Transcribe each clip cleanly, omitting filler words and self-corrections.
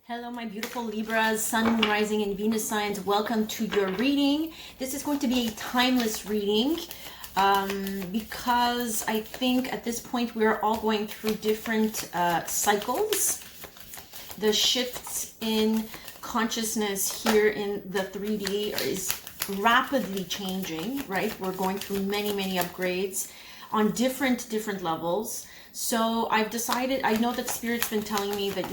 Hello, my beautiful Libras, Sun, Moon, Rising, and Venus signs. Welcome to your reading. This is going to be a timeless reading because I think at this point we're all going through different cycles. The shifts in consciousness here in the 3D is rapidly changing, right? We're going through many upgrades on different levels. So I've decided, I know that Spirit's been telling me that,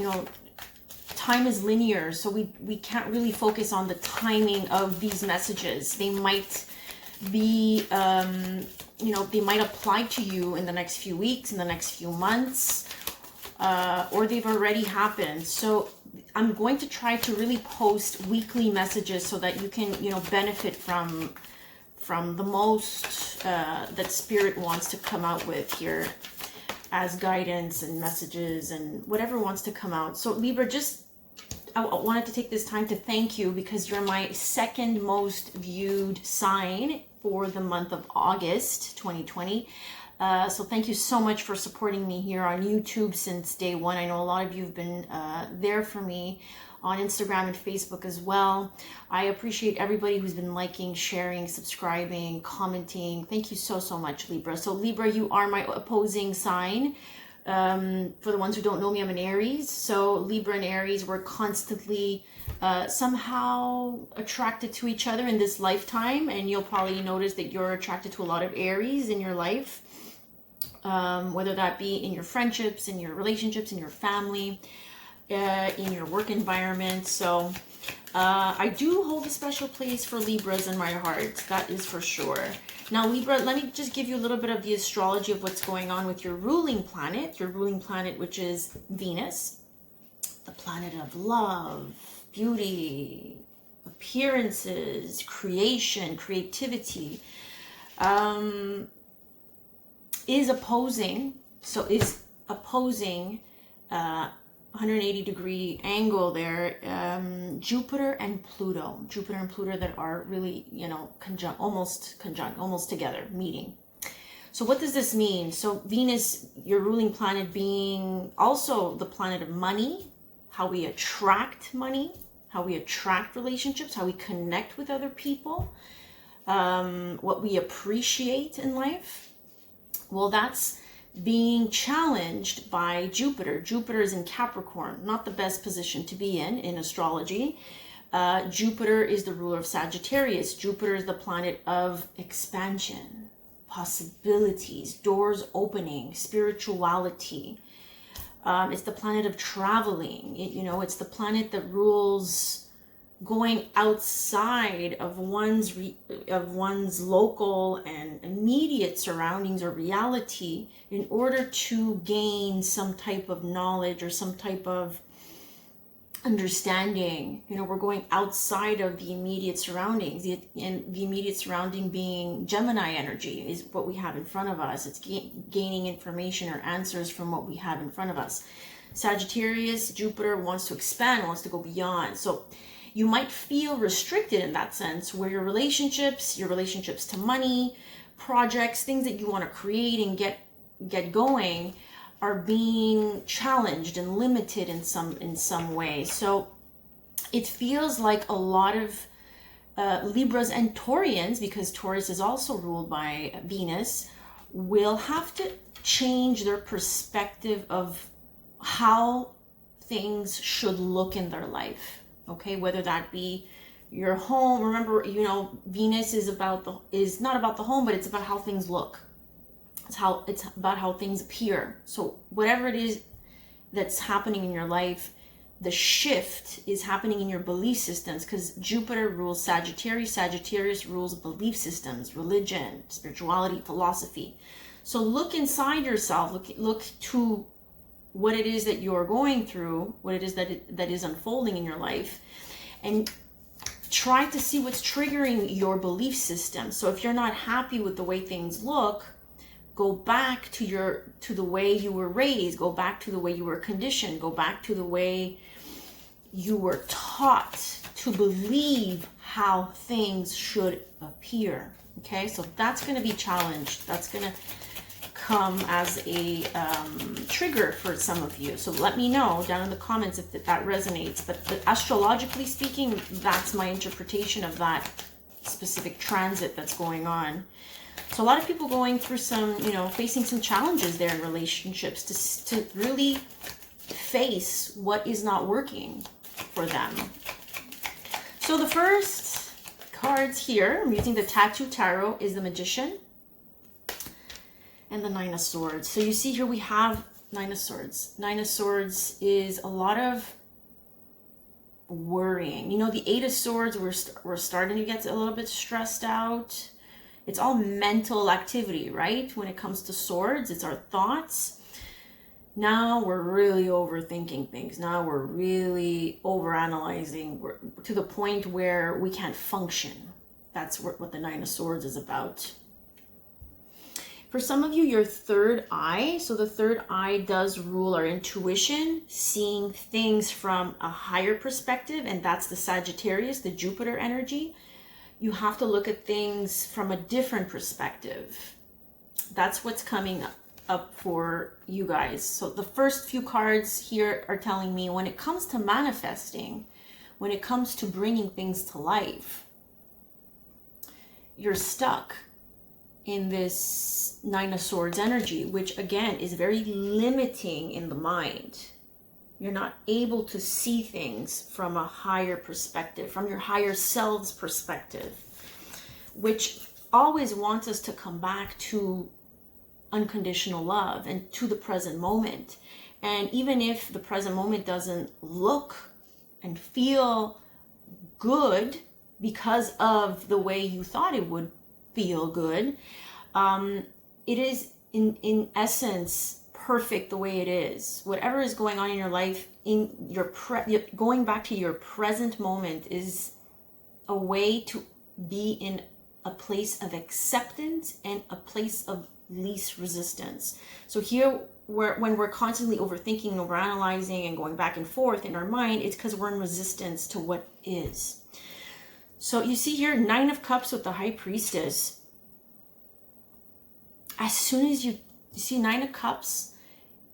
time is linear, so we can't really focus on the timing of these messages. They might be, they might apply to you in the next few weeks, in the next few months, or they've already happened. So I'm going to try to really post weekly messages so that you can, benefit from the most that Spirit wants to come out with here as guidance and messages and whatever wants to come out. So Libra, I wanted to take this time to thank you because you're my second most viewed sign for the month of August 2020. So thank you so much for supporting me here on YouTube since day one. I know a lot of you have been there for me on Instagram and Facebook as well. I appreciate everybody who's been liking, sharing, subscribing, commenting. Thank you so much, Libra. So Libra, you are my opposing sign. For the ones who don't know me, I'm an Aries. So Libra and Aries, we're constantly somehow attracted to each other in this lifetime, and you'll probably notice that you're attracted to a lot of Aries in your life, whether that be in your friendships, in your relationships, in your family, in your work environment. So I do hold a special place for Libras in my heart, that is for sure. Now, Libra, let me just give you a little bit of the astrology of what's going on with your ruling planet, which is Venus, the planet of love, beauty, appearances, creation, creativity, is opposing 180-degree angle there, Jupiter and Pluto that are really, almost together, meeting. So what does this mean? So Venus, your ruling planet, being also the planet of money, how we attract money, how we attract relationships, how we connect with other people, what we appreciate in life. Well, that's being challenged by Jupiter. Jupiter is in Capricorn, not the best position to be in astrology. Jupiter is the ruler of Sagittarius. Jupiter is the planet of expansion, possibilities, doors opening, spirituality. It's the planet of traveling. It's the planet that rules going outside of one's local and immediate surroundings or reality in order to gain some type of knowledge or some type of understanding. We're going outside of the immediate surroundings, and the immediate surrounding being Gemini energy is what we have in front of us. It's gaining information or answers from what we have in front of us. Sagittarius, Jupiter wants to expand, wants to go beyond. So you might feel restricted in that sense, where your relationships to money, projects, things that you want to create and get going are being challenged and limited in some way. So it feels like a lot of Libras and Taurians, because Taurus is also ruled by Venus, will have to change their perspective of how things should look in their life. Okay, whether that be your home. Remember, Venus is not about the home, but it's about how things look. It's about how things appear. So whatever it is that's happening in your life, the shift is happening in your belief systems, because Jupiter rules Sagittarius. Sagittarius rules belief systems, religion, spirituality, philosophy. So look inside yourself. Look to what it is that you're going through, what it is that is unfolding in your life, and try to see what's triggering your belief system. So if you're not happy with the way things look, go back to the way you were raised, go back to the way you were conditioned, go back to the way you were taught to believe how things should appear. Okay, so that's going to be challenged. That's going to come as a trigger for some of you. So let me know down in the comments if that resonates. But astrologically speaking, that's my interpretation of that specific transit that's going on. So a lot of people going through some, you know, facing some challenges there in relationships to really face what is not working for them. So the first cards here, I'm using the Tattoo Tarot, is the Magician and the Nine of Swords. So you see here we have Nine of Swords. Nine of Swords is a lot of worrying. You know, the Eight of Swords, we're starting to get a little bit stressed out. It's all mental activity, right? When it comes to swords, it's our thoughts. Now we're really overthinking things. Now we're really overanalyzing. We're to the point where we can't function. That's what the Nine of Swords is about. For some of you, your third eye. So the third eye does rule our intuition, seeing things from a higher perspective, and that's the Sagittarius, the Jupiter energy. You have to look at things from a different perspective. That's what's coming up for you guys. So the first few cards here are telling me when it comes to manifesting, when it comes to bringing things to life, you're stuck in this Nine of Swords energy, which again is very limiting in the mind. You're not able to see things from a higher perspective, from your higher self's perspective, which always wants us to come back to unconditional love and to the present moment. And even if the present moment doesn't look and feel good because of the way you thought it would feel good, it is in essence perfect the way it is. Whatever is going on in your life, in your going back to your present moment is a way to be in a place of acceptance and a place of least resistance. So here, when we're constantly overthinking and overanalyzing and going back and forth in our mind, it's because we're in resistance to what is. So you see here, Nine of Cups with the High Priestess. As soon as you see Nine of Cups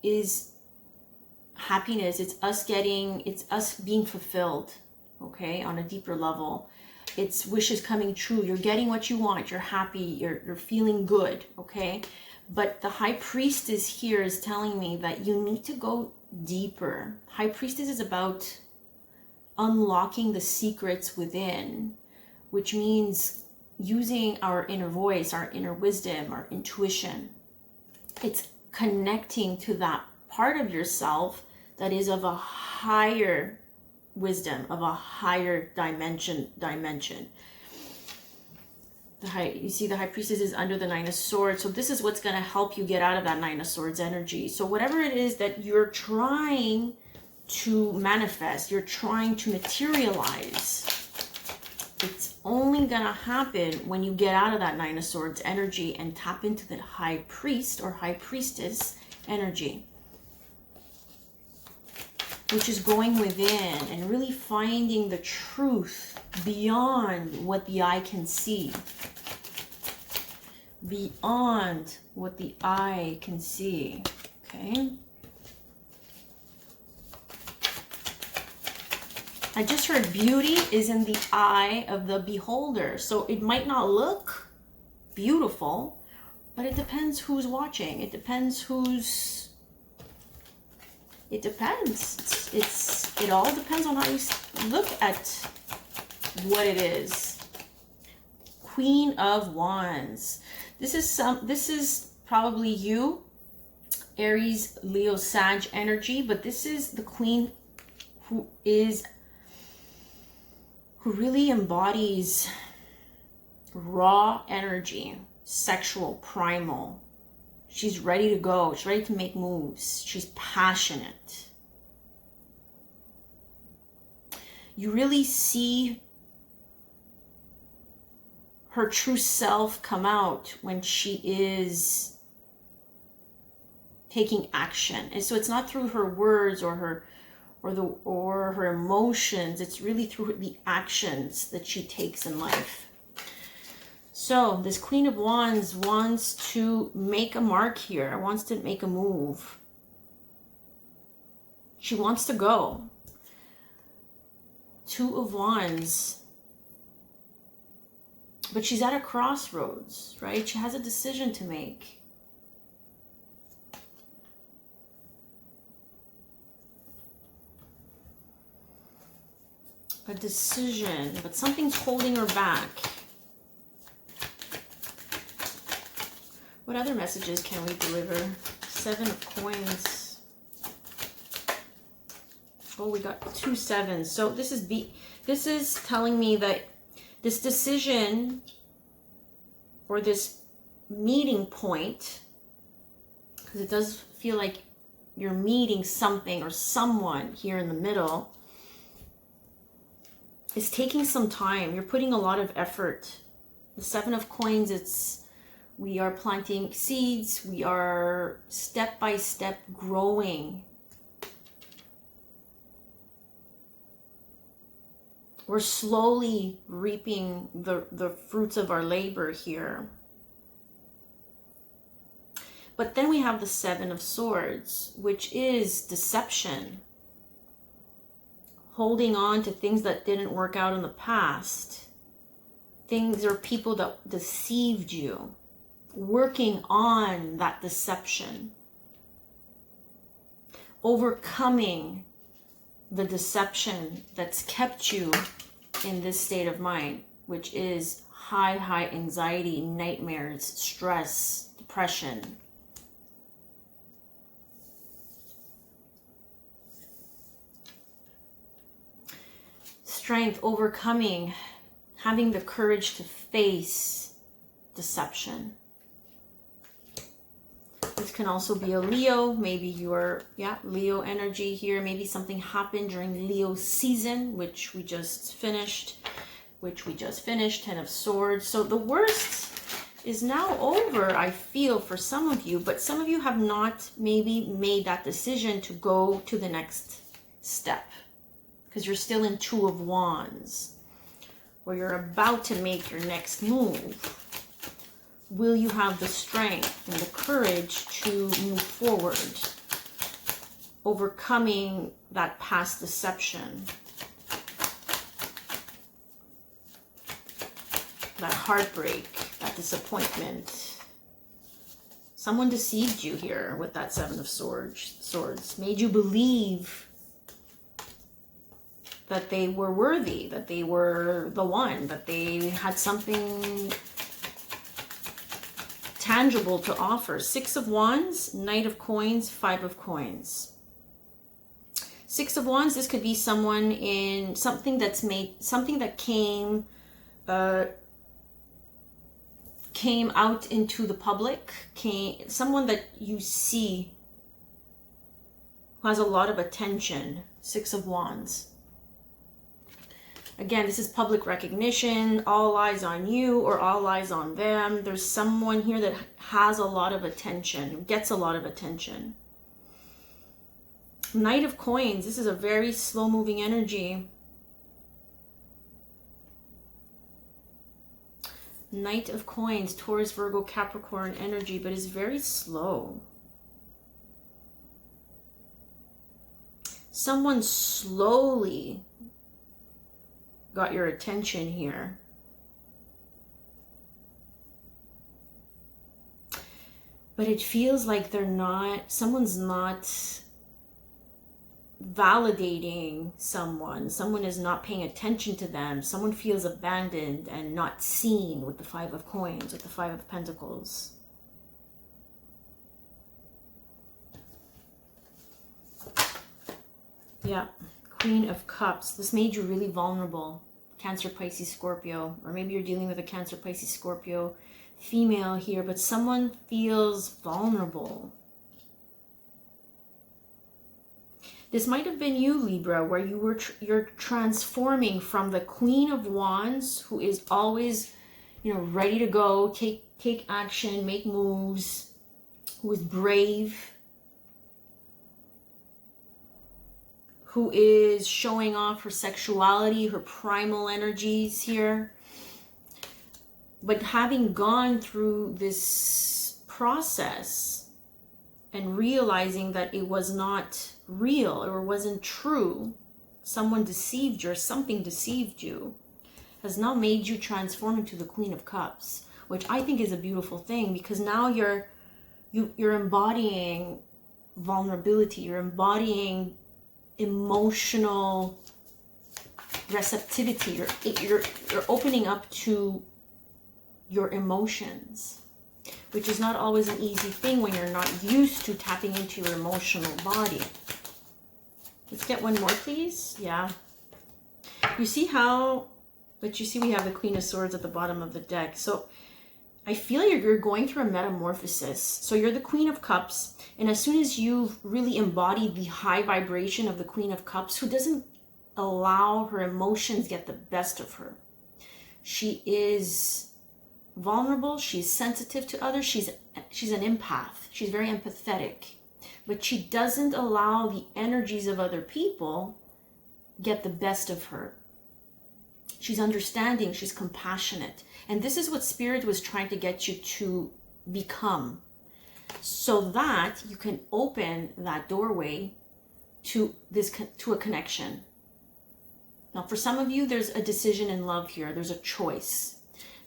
is happiness. It's us being fulfilled, okay, on a deeper level. It's wishes coming true. You're getting what you want. You're happy. You're feeling good, okay? But the High Priestess here is telling me that you need to go deeper. High Priestess is about unlocking the secrets within, which means using our inner voice, our inner wisdom, our intuition. It's connecting to that part of yourself that is of a higher wisdom, of a higher dimension. You see the High Priestess is under the Nine of Swords. So this is what's going to help you get out of that Nine of Swords energy. So whatever it is that you're trying to manifest, you're trying to materialize, it's only going to happen when you get out of that Nine of Swords energy and tap into the High Priest or High Priestess energy, which is going within and really finding the truth beyond what the eye can see. Beyond what the eye can see, okay? I just heard beauty is in the eye of the beholder. So it might not look beautiful, but it depends who's watching. It depends who's... It depends. It all depends on how you look at what it is. Queen of Wands. This is probably you, Aries, Leo, Sag energy, but this is the queen who really embodies raw energy, sexual, primal. She's ready to go. She's ready to make moves. She's passionate. You really see her true self come out when she is taking action. And so it's not through her words or her emotions. It's really through the actions that she takes in life. So this Queen of Wands wants to make a mark here, wants to make a move. She wants to go. Two of Wands. But she's at a crossroads, right? She has a decision to make. A decision, but something's holding her back. What other messages can we deliver? Seven of Coins. Oh, we got 2 sevens. So this is telling me that this decision or this meeting point, because it does feel like you're meeting something or someone here in the middle, is taking some time. You're putting a lot of effort. The Seven of Coins, we are planting seeds. We are step by step growing. We're slowly reaping the fruits of our labor here. But then we have the Seven of Swords, which is deception. Holding on to things that didn't work out in the past. Things or people that deceived you. Working on that deception. Overcoming the deception that's kept you in this state of mind, which is high anxiety, nightmares, stress, depression. Strength, overcoming, having the courage to face deception. This can also be a Leo. Maybe you're, Leo energy here. Maybe something happened during Leo season, which we just finished. Ten of Swords. So the worst is now over, I feel, for some of you. But some of you have not maybe made that decision to go to the next step. Because you're still in Two of Wands. Where you're about to make your next move. Will you have the strength and the courage to move forward, overcoming that past deception, that heartbreak, that disappointment? Someone deceived you here with that Seven of Swords, made you believe that they were worthy, that they were the one, that they had something tangible to offer. Six of Wands, Knight of Coins, Five of Coins. Six of Wands, this could be someone in something that's made, something that came out into the public, someone that you see who has a lot of attention. Six of Wands. Again, this is public recognition, all eyes on you or all eyes on them. There's someone here that has a lot of attention, gets a lot of attention. Knight of Coins, this is a very slow-moving energy. Knight of Coins, Taurus, Virgo, Capricorn energy, but is very slow. Someone slowly got your attention here. But it feels like someone's not validating someone. Someone is not paying attention to them. Someone feels abandoned and not seen with the Five of Coins, with the Five of Pentacles. Yeah. Queen of Cups. This made you really vulnerable. Cancer, Pisces, Scorpio. Or maybe you're dealing with a Cancer, Pisces, Scorpio female here, but someone feels vulnerable. This might have been you, Libra, where you're transforming from the Queen of Wands, who is always, ready to go, take action, make moves, who is brave, who is showing off her sexuality, her primal energies here. But having gone through this process and realizing that it was not real or wasn't true, someone deceived you or something deceived you, has now made you transform into the Queen of Cups, which I think is a beautiful thing, because now you're embodying vulnerability, you're embodying emotional receptivity, you're opening up to your emotions, which is not always an easy thing when you're not used to tapping into your emotional body. Let's get one more, please. Yeah. You see how, but you see we have the Queen of Swords at the bottom of the deck. So I feel you're going through a metamorphosis. So you're the Queen of Cups, and as soon as you've really embodied the high vibration of the Queen of Cups, who doesn't allow her emotions get the best of her. She is vulnerable, she's sensitive to others, she's an empath, she's very empathetic, but she doesn't allow the energies of other people get the best of her. She's understanding, she's compassionate, and this is what Spirit was trying to get you to become, so that you can open that doorway to a connection. Now, for some of you, there's a decision in love here. There's a choice.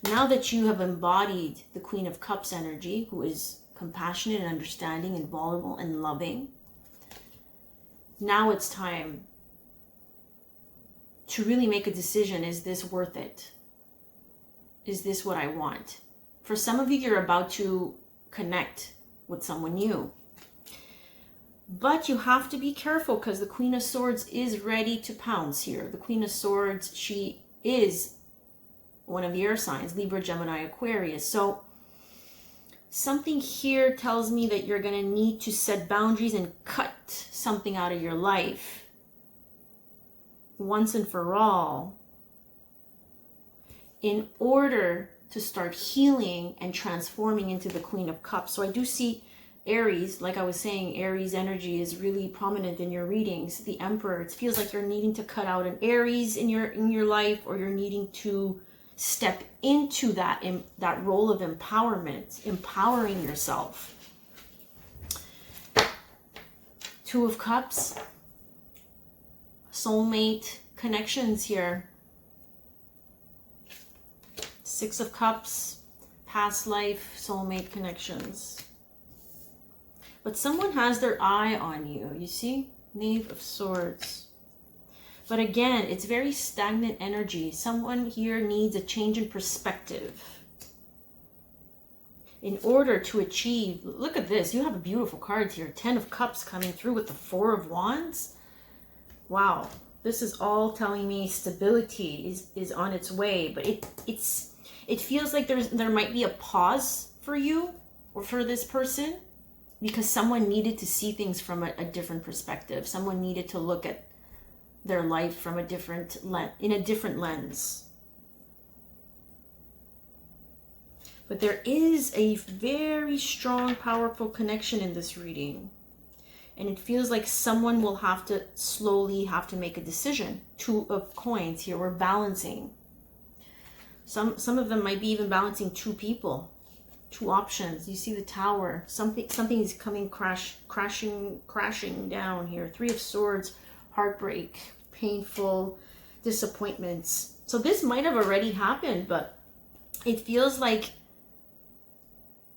Now that you have embodied the Queen of Cups energy, who is compassionate and understanding and vulnerable and loving, now it's time to really make a decision. Is this worth it? Is this what I want? For some of you, you're about to connect with someone new. But you have to be careful, because the Queen of Swords is ready to pounce here. The Queen of Swords, she is one of the air signs, Libra, Gemini, Aquarius. So something here tells me that you're going to need to set boundaries and cut something out of your life once and for all in order to start healing and transforming into the Queen of Cups. So I do see Aries, like I was saying, Aries energy is really prominent in your readings. The Emperor, it feels like you're needing to cut out an Aries in your life, or you're needing to step into that role of empowerment, empowering yourself. Two of Cups, soulmate connections here. Six of Cups, past life, soulmate connections. But someone has their eye on you, you see? Knave of Swords. But again, it's very stagnant energy. Someone here needs a change in perspective in order to achieve. Look at this. You have a beautiful card here. 10 of Cups coming through with the 4 of Wands. Wow. This is all telling me stability is on its way. But it feels like there might be a pause for you or for this person, because someone needed to see things from a different perspective. Someone needed to look at their life from a different lens. But there is a very strong, powerful connection in this reading. And it feels like someone will slowly have to make a decision. 2 of Coins here, we're balancing. Some of them might be even balancing 2 people. 2 options. You see the Tower. Something is coming crashing down here. 3 of Swords, heartbreak, painful disappointments. So this might have already happened, but it feels like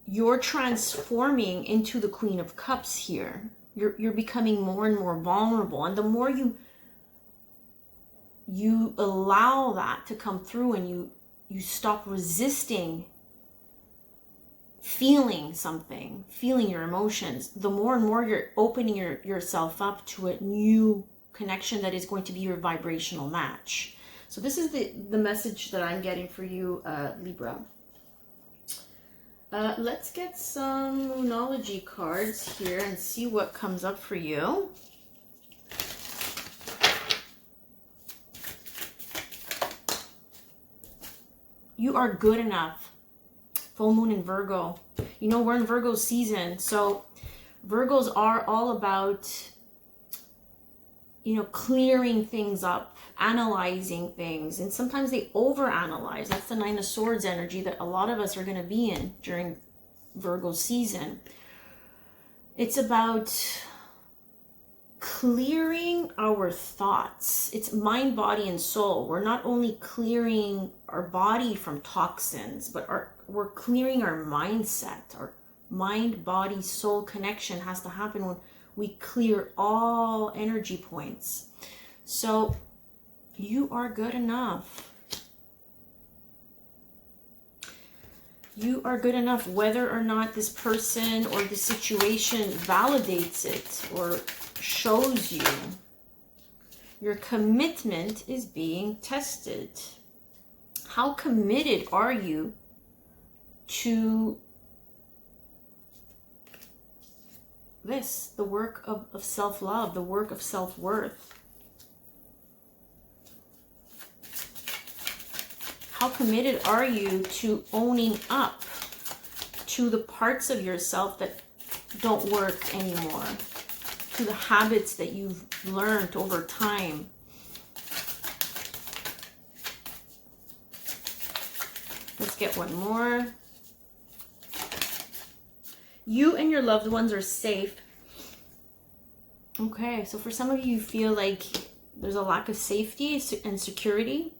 you're transforming into the Queen of Cups here. You're becoming more and more vulnerable, and the more you allow that to come through, and you stop resisting feeling something, feeling your emotions, the more and more you're opening yourself up to a new connection that is going to be your vibrational match. So this is the message that I'm getting for you, Libra. Let's get some Moonology cards here and see what comes up for you. You are good enough. Full moon in Virgo. You know, we're in Virgo season. So Virgos are all about you know, clearing things up, analyzing things. And sometimes they overanalyze. That's the Nine of Swords energy that a lot of us are going to be in during Virgo season. It's about clearing our thoughts. It's mind, body, and soul. We're not only clearing our body from toxins, but we're clearing our mindset. Our mind, body, soul connection has to happen when we clear all energy points. So you are good enough. You are good enough, whether or not this person or the situation validates it or shows you. Your commitment is being tested. How committed are you to this, the work of self-love, the work of self-worth? How committed are you to owning up to the parts of yourself that don't work anymore, to the habits that you've learned over time? Let's get one more. You and your loved ones are safe. Okay, so for some of you, you feel like there's a lack of safety and security.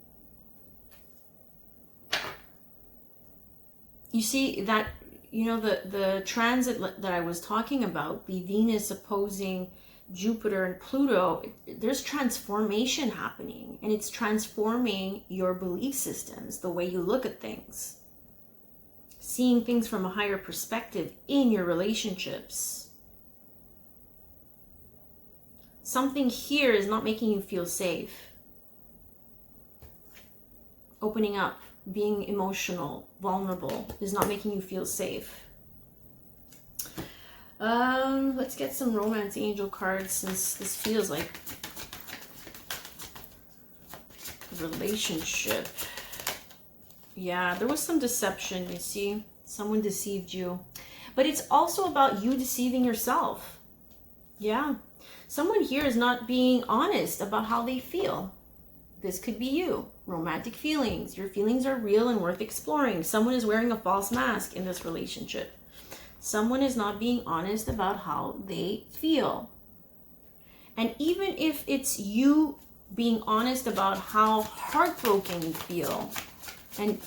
You see that, you know, the transit that I was talking about, the Venus opposing Jupiter and Pluto, there's transformation happening, and it's transforming your belief systems, the way you look at things, seeing things from a higher perspective in your relationships. Something here is not making you feel safe. Opening up, being emotional, vulnerable is not making you feel safe. Let's get some romance angel cards, since this feels like a relationship. Yeah, there was some deception, you see. Someone deceived you. But it's also about you deceiving yourself. Yeah. Someone here is not being honest about how they feel. This could be you. Romantic feelings. Your feelings are real and worth exploring. Someone is wearing a false mask in this relationship. Someone is not being honest about how they feel. And even if it's you being honest about how heartbroken you feel and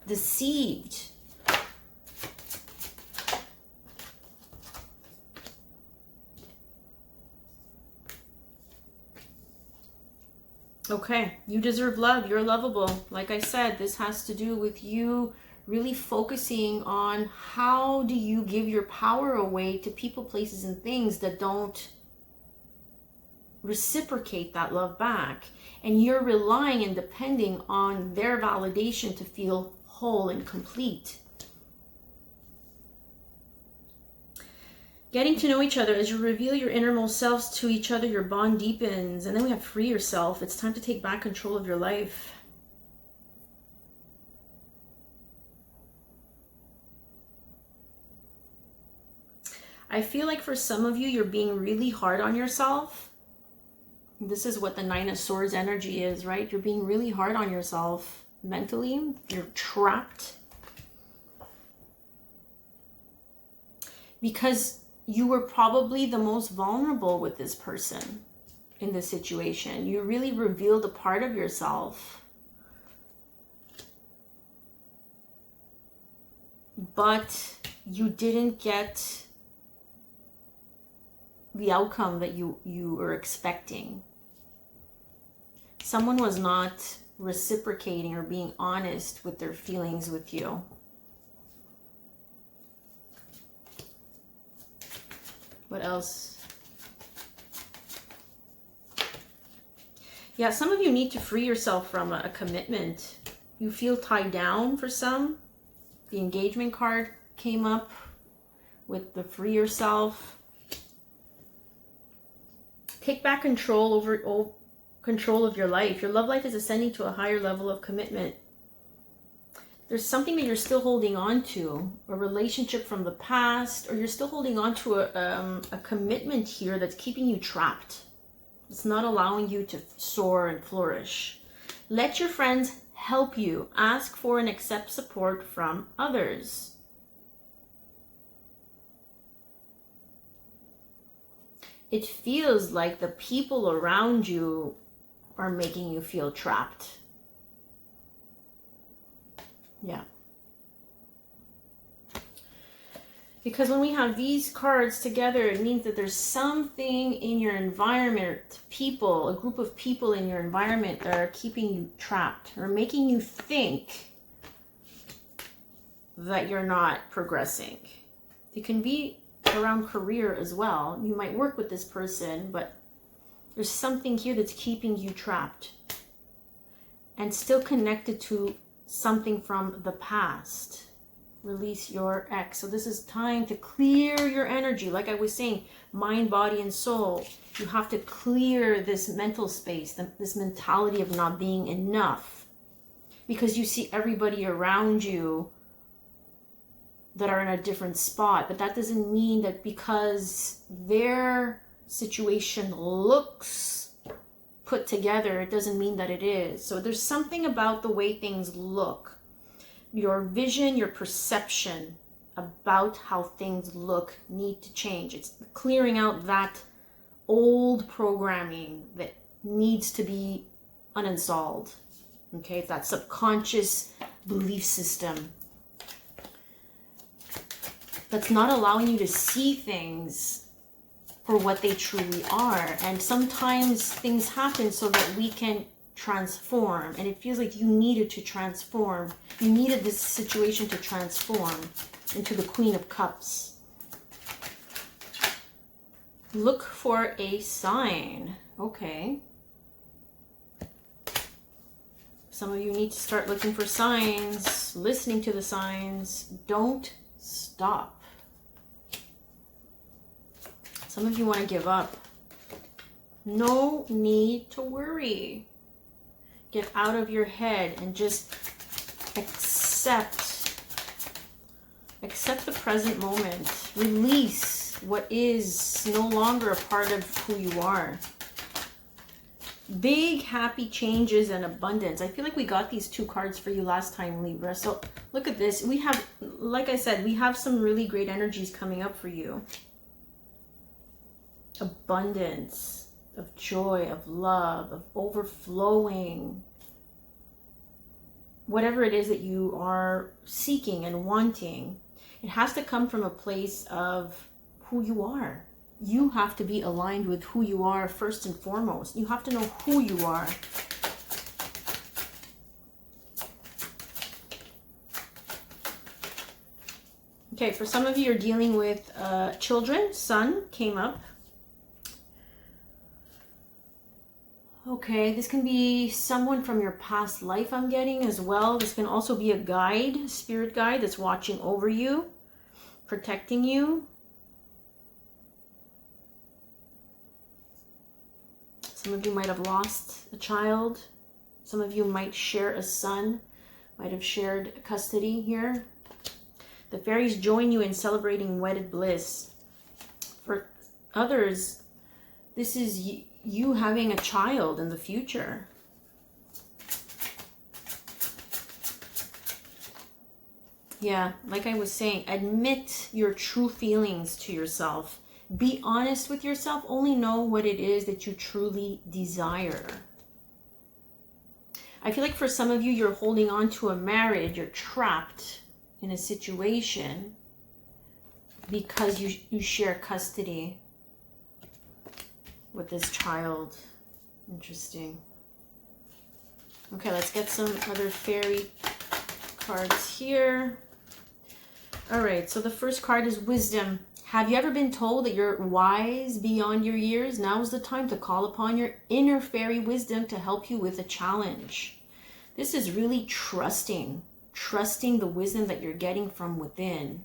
deceived, okay, you deserve love. You're lovable. Like I said, this has to do with you really focusing on how do you give your power away to people, places, and things that don't reciprocate that love back. And you're relying and depending on their validation to feel whole and complete. Getting to know each other. As you reveal your innermost selves to each other, your bond deepens. And then we have free yourself. It's time to take back control of your life. I feel like for some of you, you're being really hard on yourself. This is what the Nine of Swords energy is, right? You're being really hard on yourself mentally. You're trapped. Because you were probably the most vulnerable with this person in this situation. You really revealed a part of yourself. But you didn't get the outcome that you were expecting. Someone was not reciprocating or being honest with their feelings with you. What else? Yeah, some of you need to free yourself from a commitment. You feel tied down for some. The engagement card came up with the free yourself. Take back control over control of your life. Your love life is ascending to a higher level of commitment. There's something that you're still holding on to, a relationship from the past, or you're still holding on to a commitment here that's keeping you trapped. It's not allowing you to soar and flourish. Let your friends help you. Ask for and accept support from others. It feels like the people around you are making you feel trapped. Yeah. Because when we have these cards together, it means that there's something in your environment, people, a group of people in your environment that are keeping you trapped or making you think that you're not progressing. It can be around career as well. You might work with this person, but there's something here that's keeping you trapped and still connected to something from the past. Release your ex. So this is time to clear your energy. Like I was saying, mind, body, and soul. You have to clear this mental space, this mentality of not being enough. Because you see everybody around you that are in a different spot. But that doesn't mean that because their situation looks put together, it doesn't mean that it is. So there's something about the way things look. Your vision, your perception about how things look need to change. It's clearing out that old programming that needs to be uninstalled. Okay, that subconscious belief system that's not allowing you to see things for what they truly are. And sometimes things happen so that we can transform, and it feels like you needed to transform. You needed this situation to transform into the Queen of Cups. Look for a sign. Okay. Some of you need to start looking for signs, listening to the signs. Don't stop. Some of you want to give up. No need to worry. Get out of your head and just accept the present moment. Release what is no longer a part of who you are. Big happy changes and abundance. I feel like we got these two cards for you last time, Libra. So look at this. We have, like I said, we have some really great energies coming up for you. Abundance of joy, of love, of overflowing. Whatever it is that you are seeking and wanting, it has to come from a place of who you are. You have to be aligned with who you are first and foremost. You have to know who you are. Okay, for some of you, you're dealing with children. Sun came up. Okay, this can be someone from your past life I'm getting as well. This can also be a guide, spirit guide that's watching over you, protecting you. Some of you might have lost a child. Some of you might share a son, might have shared custody here. The fairies join you in celebrating wedded bliss. For others, this is you having a child in the future. Yeah, like I was saying, admit your true feelings to yourself. Be honest with yourself. Only know what it is that you truly desire. I feel like for some of you, you're holding on to a marriage. You're trapped in a situation because you share custody with this child. Interesting. Okay, let's get some other fairy cards here. All right, so the first card is wisdom. Have you ever been told that you're wise beyond your years? Now is the time to call upon your inner fairy wisdom to help you with a challenge. This is really trusting the wisdom that you're getting from within,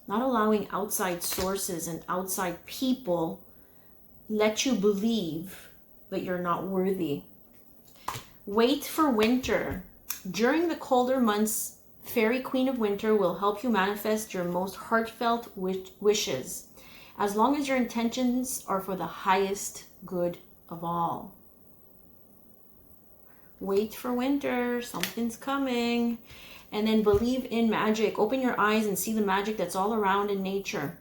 not allowing outside sources and outside people let you believe that you're not worthy. Wait for winter. During the colder months, Fairy Queen of Winter will help you manifest your most heartfelt wishes, as long as your intentions are for the highest good of all. Wait for winter, something's coming. And then believe in magic. Open your eyes and see the magic that's all around in nature.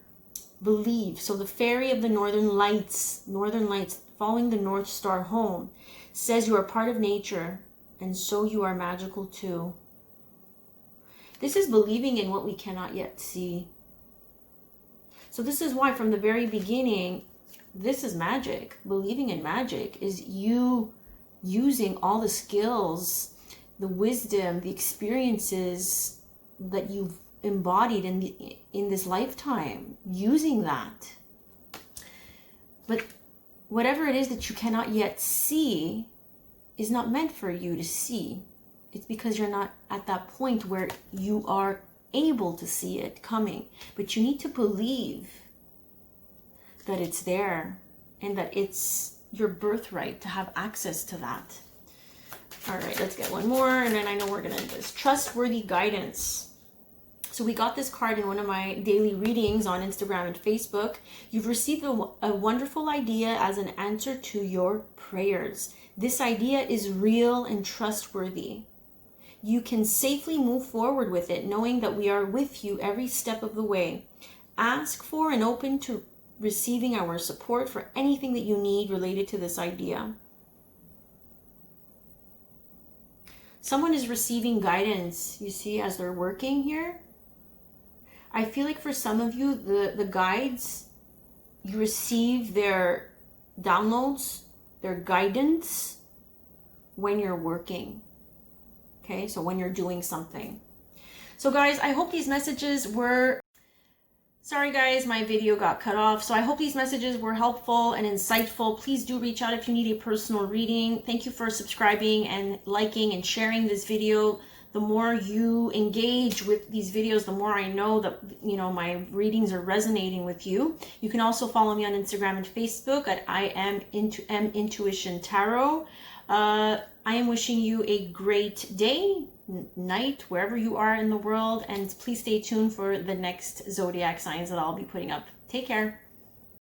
Believe. So the fairy of the northern lights, following the North Star home, says you are part of nature, and so you are magical too. This is believing in what we cannot yet see. So this is why from the very beginning, this is magic. Believing in magic is you using all the skills, the wisdom, the experiences that you've embodied in this lifetime, using that. But whatever it is that you cannot yet see is not meant for you to see. It's because you're not at that point where you are able to see it coming. But you need to believe that it's there and that it's your birthright to have access to that. All right, let's get one more, and then I know we're gonna end this. Trustworthy guidance. So we got this card in one of my daily readings on Instagram and Facebook. You've received a wonderful idea as an answer to your prayers. This idea is real and trustworthy. You can safely move forward with it, knowing that we are with you every step of the way. Ask for and open to receiving our support for anything that you need related to this idea. Someone is receiving guidance, you see, as they're working here. I feel like for some of you, the guides, you receive their downloads, their guidance when you're working. Okay, so when you're doing something. So guys, I hope these messages were... Sorry guys, my video got cut off. So I hope these messages were helpful and insightful. Please do reach out if you need a personal reading. Thank you for subscribing and liking and sharing this video. The more you engage with these videos, the more I know that, you know, my readings are resonating with you. You can also follow me on Instagram and Facebook at Intuition Tarot. I am wishing you a great day, night, wherever you are in the world, and please stay tuned for the next zodiac signs that I'll be putting up. Take care.